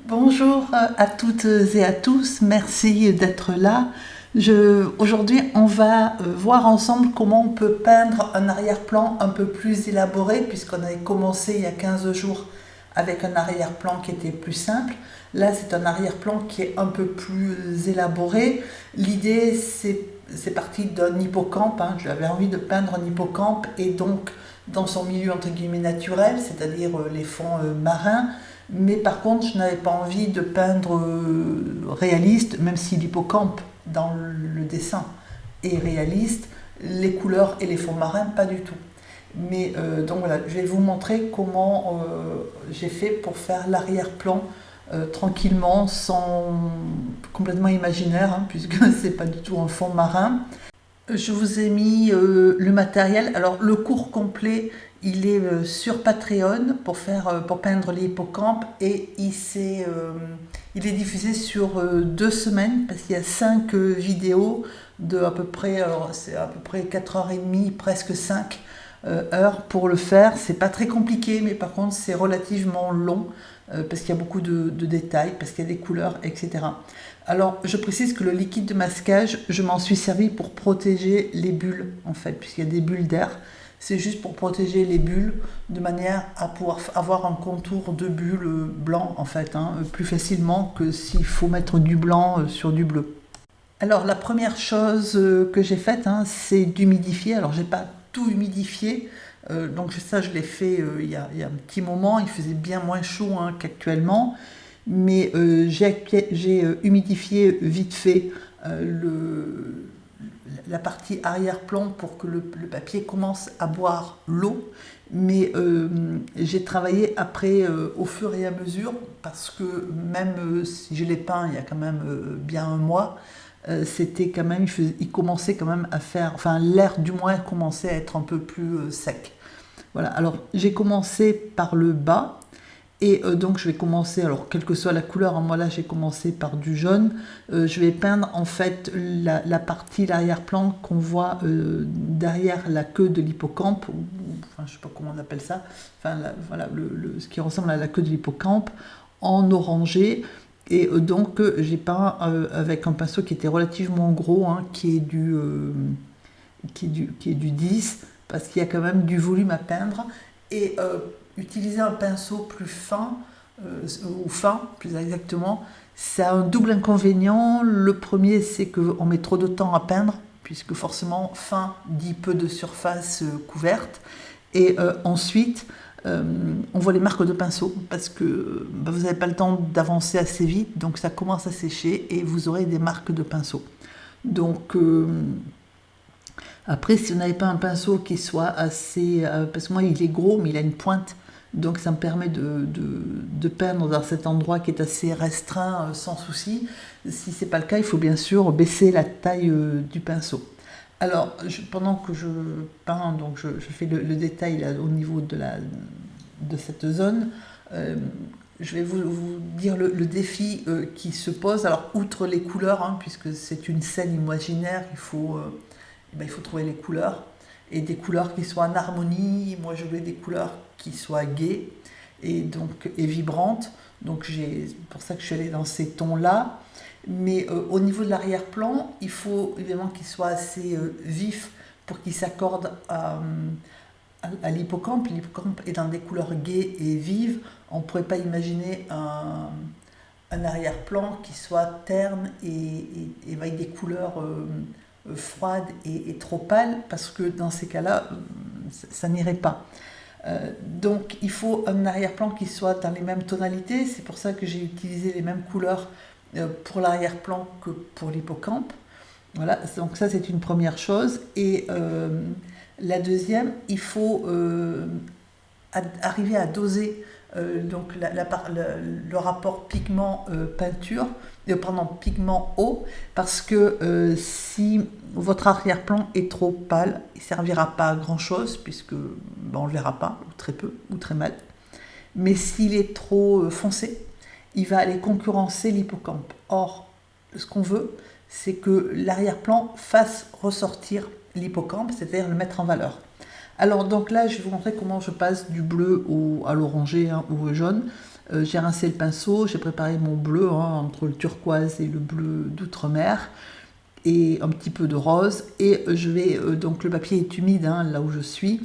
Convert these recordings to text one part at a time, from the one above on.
Bonjour à toutes et à tous, merci d'être là. Aujourd'hui, on va voir ensemble comment on peut peindre un arrière-plan un peu plus élaboré, puisqu'on avait commencé il y a 15 jours avec un arrière-plan qui était plus simple. Là, c'est un arrière-plan qui est un peu plus élaboré. L'idée, c'est parti d'un hippocampe, hein. J'avais envie de peindre un hippocampe et donc dans son milieu entre guillemets naturel, c'est-à-dire les fonds marins. Mais par contre, je n'avais pas envie de peindre réaliste, même si l'hippocampe dans le dessin est réaliste, les couleurs et les fonds marins, pas du tout. Mais donc voilà, je vais vous montrer comment j'ai fait pour faire l'arrière-plan tranquillement, sans complètement imaginaire, hein, puisque c'est pas du tout un fond marin. Je vous ai mis le matériel. Alors le cours complet, il est sur Patreon pour peindre les hippocampes et il est diffusé sur 2 semaines parce qu'il y a 5 vidéos de à peu près, alors c'est à peu près 4h30, presque 5 heures pour le faire. C'est pas très compliqué, mais par contre c'est relativement long parce qu'il y a beaucoup de détails, parce qu'il y a des couleurs, etc. Alors, je précise que le liquide de masquage, je m'en suis servi pour protéger les bulles, en fait, puisqu'il y a des bulles d'air. C'est juste pour protéger les bulles, de manière à pouvoir avoir un contour de bulles blanc, en fait, hein, plus facilement que s'il faut mettre du blanc sur du bleu. Alors, la première chose que j'ai faite, hein, c'est d'humidifier. Alors, j'ai pas tout humidifié, donc ça, je l'ai fait il y a un petit moment. Il faisait bien moins chaud hein, qu'actuellement. Mais j'ai humidifié vite fait la partie arrière-plan pour que le papier commence à boire l'eau. Mais j'ai travaillé après au fur et à mesure parce que même si je l'ai peint il y a quand même bien un mois, c'était quand même, il commençait quand même à faire, enfin l'air du moins commençait à être un peu plus sec. Voilà, alors j'ai commencé par le bas et donc je vais commencer, alors quelle que soit la couleur, hein, moi là j'ai commencé par du jaune. Je vais peindre en fait la partie, l'arrière-plan qu'on voit derrière la queue de l'hippocampe, enfin je sais pas comment on appelle ça, enfin voilà ce qui ressemble à la queue de l'hippocampe en orangé. Et donc j'ai peint avec un pinceau qui était relativement gros, hein, qui est du 10, parce qu'il y a quand même du volume à peindre. Et utiliser un pinceau plus fin, ou fin plus exactement, ça a un double inconvénient. Le premier, c'est qu'on met trop de temps à peindre, puisque forcément fin dit peu de surface couverte. Et ensuite, on voit les marques de pinceau, parce que vous n'avez pas le temps d'avancer assez vite, donc ça commence à sécher et vous aurez des marques de pinceau. Donc après, si vous n'avez pas un pinceau qui soit assez... parce que moi, il est gros, mais il a une pointe. Donc ça me permet de peindre dans cet endroit qui est assez restreint sans souci. Si ce n'est pas le cas, il faut bien sûr baisser la taille du pinceau. Alors, pendant que je peins, donc je fais le détail là, au niveau de cette zone, je vais vous dire le défi qui se pose. Alors, outre les couleurs, hein, puisque c'est une scène imaginaire, il faut trouver les couleurs et des couleurs qui soient en harmonie. Moi, je voulais des couleurs qui soient gaies et vibrantes. Donc, c'est pour ça que je suis allée dans ces tons-là. Mais au niveau de l'arrière-plan, il faut évidemment qu'il soit assez vif pour qu'il s'accorde à l'hippocampe. L'hippocampe est dans des couleurs gaies et vives. On ne pourrait pas imaginer un arrière-plan qui soit terne et avec des couleurs froide et trop pâle, parce que dans ces cas-là, ça n'irait pas. Donc il faut un arrière-plan qui soit dans les mêmes tonalités. C'est pour ça que j'ai utilisé les mêmes couleurs pour l'arrière-plan que pour l'hippocampe. Voilà, donc ça c'est une première chose. Et la deuxième, il faut arriver à doser donc le rapport pigment-peinture, pardon, pigment-eau, parce que si votre arrière-plan est trop pâle, il ne servira pas à grand-chose, puisque on ne le verra pas, ou très peu, ou très mal. Mais s'il est trop foncé, il va aller concurrencer l'hippocampe. Or, ce qu'on veut, c'est que l'arrière-plan fasse ressortir l'hippocampe, c'est-à-dire le mettre en valeur. Alors donc là, je vais vous montrer comment je passe du bleu à l'orangé hein, ou au jaune. J'ai rincé le pinceau, j'ai préparé mon bleu entre le turquoise et le bleu d'outre-mer et un petit peu de rose. Et je vais, donc le papier est humide là où je suis,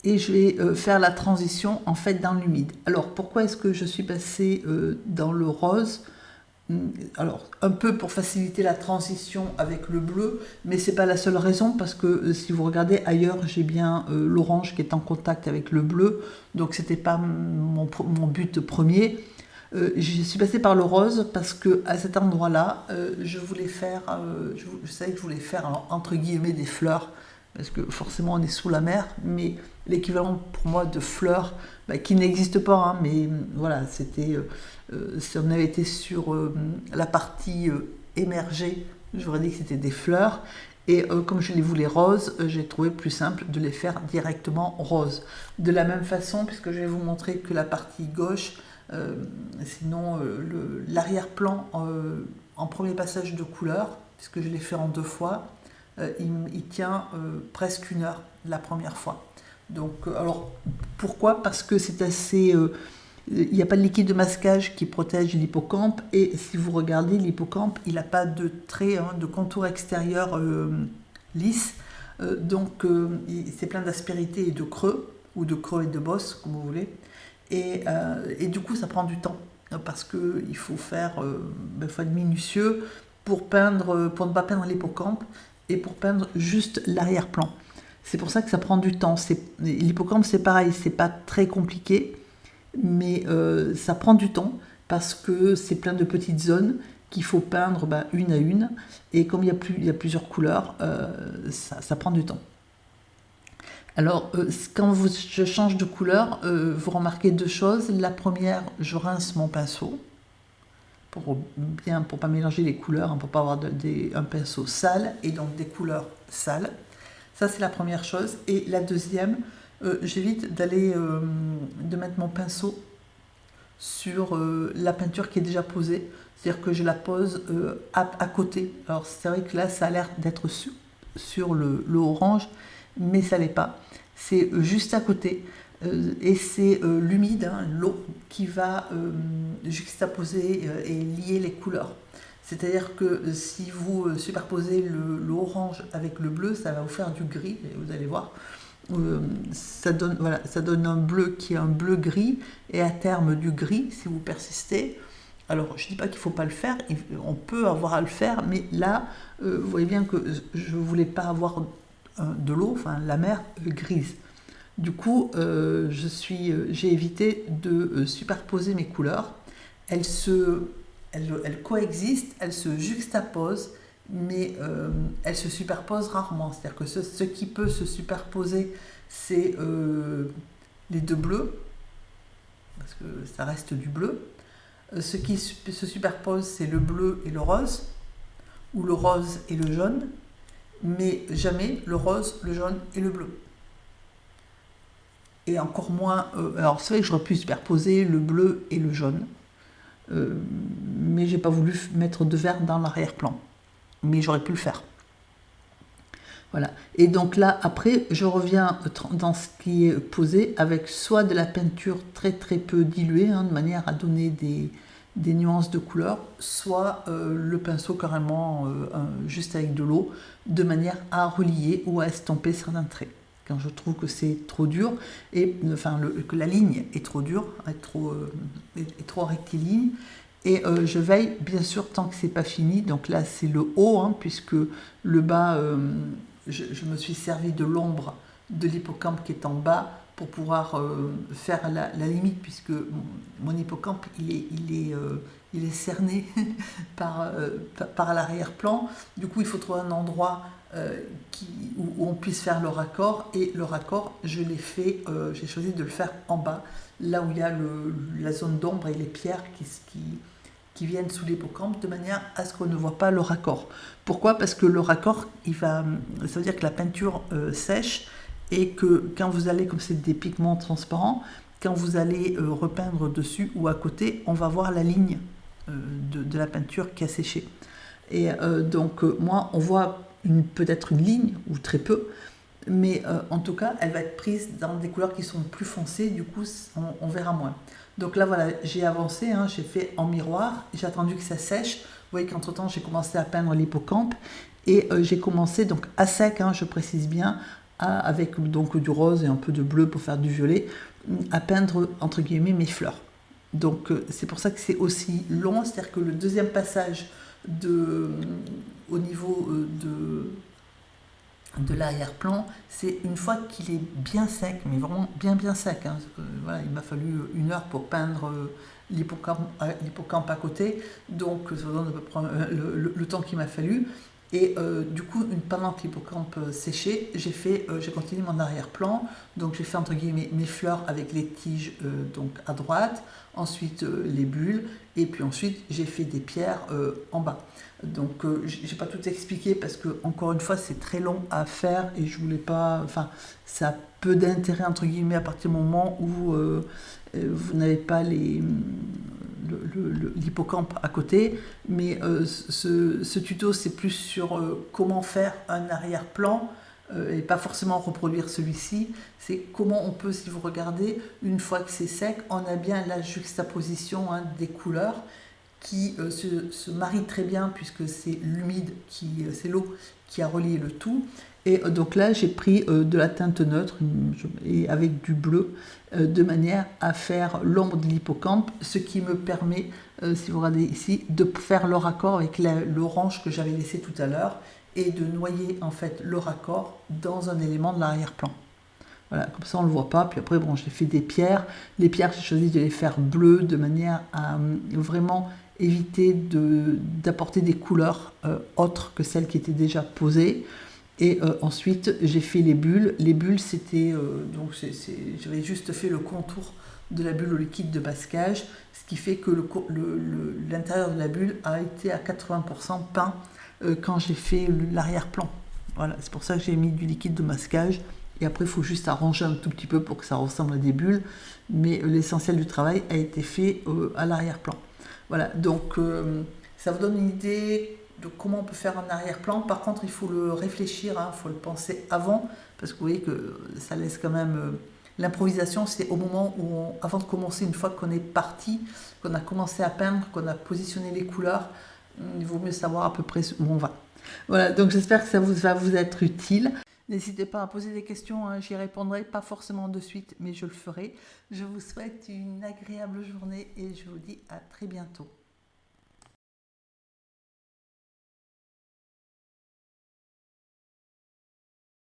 et je vais faire la transition en fait dans l'humide. Alors pourquoi est-ce que je suis passée dans le rose? Alors, un peu pour faciliter la transition avec le bleu, mais c'est pas la seule raison, parce que si vous regardez ailleurs, j'ai bien l'orange qui est en contact avec le bleu, donc c'était pas mon but premier. Je suis passée par le rose parce que à cet endroit-là, je voulais faire, je savais que je voulais faire entre guillemets des fleurs, parce que forcément on est sous la mer, mais l'équivalent pour moi de fleurs, qui n'existe pas, mais voilà, c'était, si on avait été sur la partie émergée, j'aurais dit que c'était des fleurs. Et comme je les voulais roses, j'ai trouvé plus simple de les faire directement roses. De la même façon, puisque je vais vous montrer que la partie gauche, sinon l'arrière-plan en premier passage de couleur, puisque je l'ai fait en 2 fois, il tient presque 1 heure la première fois. Donc, alors pourquoi? Parce que c'est assez... il n'y a pas de liquide de masquage qui protège l'hippocampe, et si vous regardez l'hippocampe, il n'a pas de trait, de contour extérieur lisse, donc c'est plein d'aspérité et de creux, ou de creux et de bosses, comme vous voulez, et du coup ça prend du temps, parce qu'il faut faut être minutieux pour peindre, pour ne pas peindre l'hippocampe, et pour peindre juste l'arrière-plan. C'est pour ça que ça prend du temps. L'hippocampe c'est pareil, c'est pas très compliqué, mais ça prend du temps parce que c'est plein de petites zones qu'il faut peindre une à une, et comme il y a plusieurs couleurs, ça prend du temps. Alors quand je change de couleur, vous remarquez 2 choses. La première, je rince mon pinceau pour pas mélanger les couleurs, pour pas avoir un pinceau sale et donc des couleurs sales. Ça c'est la première chose. Et la deuxième, j'évite de mettre mon pinceau sur la peinture qui est déjà posée, c'est-à-dire que je la pose à côté. Alors c'est vrai que là ça a l'air d'être sur le orange, mais ça l'est pas, c'est juste à côté, et c'est l'humide, l'eau, qui va juxtaposer et lier les couleurs. C'est-à-dire que si vous superposez l'orange avec le bleu, ça va vous faire du gris, et vous allez voir. Ça donne un bleu qui est un bleu gris, et à terme du gris si vous persistez. Alors je ne dis pas qu'il ne faut pas le faire, on peut avoir à le faire, mais là vous voyez bien que je ne voulais pas avoir de l'eau, la mer grise. Du coup j'ai évité de superposer mes couleurs. Elles coexistent, elles se juxtaposent, mais elles se superposent rarement. C'est-à-dire que ce qui peut se superposer, c'est les 2 bleus, parce que ça reste du bleu. Ce qui se superpose, c'est le bleu et le rose, ou le rose et le jaune, mais jamais le rose, le jaune et le bleu. Et encore moins... alors c'est vrai que j'aurais pu superposer le bleu et le jaune, mais j'ai pas voulu mettre de vert dans l'arrière-plan. Mais j'aurais pu le faire. Voilà. Et donc là, après, je reviens dans ce qui est posé avec soit de la peinture très très peu diluée, de manière à donner des nuances de couleur, soit le pinceau carrément juste avec de l'eau, de manière à relier ou à estomper certains traits. Quand je trouve que c'est trop dur, et que la ligne est trop dure, est trop rectiligne. Et je veille, bien sûr, tant que c'est pas fini. Donc là, c'est le haut, puisque le bas, je me suis servi de l'ombre de l'hippocampe qui est en bas pour pouvoir faire la limite, puisque mon hippocampe, il est cerné par l'arrière-plan. Du coup, il faut trouver un endroit où on puisse faire le raccord. Et le raccord, j'ai choisi de le faire en bas, là où il y a la zone d'ombre et les pierres qui viennent sous l'hippocampe, de manière à ce qu'on ne voit pas le raccord. Pourquoi? Parce que le raccord, ça veut dire que la peinture sèche, et que quand vous allez, comme c'est des pigments transparents, quand vous allez repeindre dessus ou à côté, on va voir la ligne de la peinture qui a séché. Et donc moi, on voit peut-être une ligne, ou très peu, mais en tout cas, elle va être prise dans des couleurs qui sont plus foncées, du coup, on verra moins. Donc là voilà, j'ai avancé, hein, j'ai fait en miroir, j'ai attendu que ça sèche. Vous voyez qu'entre temps j'ai commencé à peindre l'hippocampe et j'ai commencé donc à sec, hein, je précise bien, avec donc du rose et un peu de bleu pour faire du violet, à peindre entre guillemets mes fleurs. Donc c'est pour ça que c'est aussi long, c'est-à-dire que le deuxième passage au niveau de l'arrière-plan, c'est une fois qu'il est bien sec, mais vraiment bien sec. Hein. Voilà, il m'a fallu 1 heure pour peindre l'hippocampe à côté, donc ça vous donne à peu près le temps qu'il m'a fallu. Et du coup, pendant que l'hippocampe séchait, j'ai continué mon arrière-plan. Donc j'ai fait entre guillemets mes fleurs avec les tiges donc à droite, ensuite les bulles, et puis ensuite j'ai fait des pierres en bas. Donc j'ai pas tout expliqué parce que encore une fois c'est très long à faire et je voulais pas. Enfin, ça a peu d'intérêt entre guillemets à partir du moment où vous n'avez pas l'hippocampe à côté, mais ce tuto c'est plus sur comment faire un arrière-plan et pas forcément reproduire celui-ci. C'est comment on peut, si vous regardez, une fois que c'est sec, on a bien la juxtaposition hein, des couleurs qui se marie très bien puisque c'est l'humide, c'est l'eau qui a relié le tout. Et donc là, j'ai pris de la teinte neutre et avec du bleu de manière à faire l'ombre de l'hippocampe, ce qui me permet, si vous regardez ici, de faire le raccord avec l'orange que j'avais laissé tout à l'heure et de noyer en fait le raccord dans un élément de l'arrière-plan. Voilà, comme ça on ne le voit pas. Puis après, bon, j'ai fait des pierres. Les pierres, j'ai choisi de les faire bleues de manière à vraiment éviter d'apporter des couleurs autres que celles qui étaient déjà posées. Et ensuite, j'ai fait les bulles. Les bulles, c'était j'avais juste fait le contour de la bulle au liquide de masquage, ce qui fait que l'intérieur de la bulle a été à 80% peint quand j'ai fait l'arrière-plan. Voilà, c'est pour ça que j'ai mis du liquide de masquage. Et après, il faut juste arranger un tout petit peu pour que ça ressemble à des bulles. Mais l'essentiel du travail a été fait à l'arrière-plan. Voilà, donc ça vous donne une idée de comment on peut faire un arrière-plan. Par contre, il faut le réfléchir, hein, il faut le penser avant, parce que vous voyez que ça laisse quand même... l'improvisation, c'est au moment où, avant de commencer, une fois qu'on est parti, qu'on a commencé à peindre, qu'on a positionné les couleurs, il vaut mieux savoir à peu près où on va. Voilà, donc j'espère que ça va vous être utile. N'hésitez pas à poser des questions, hein, j'y répondrai, pas forcément de suite, mais je le ferai. Je vous souhaite une agréable journée et je vous dis à très bientôt.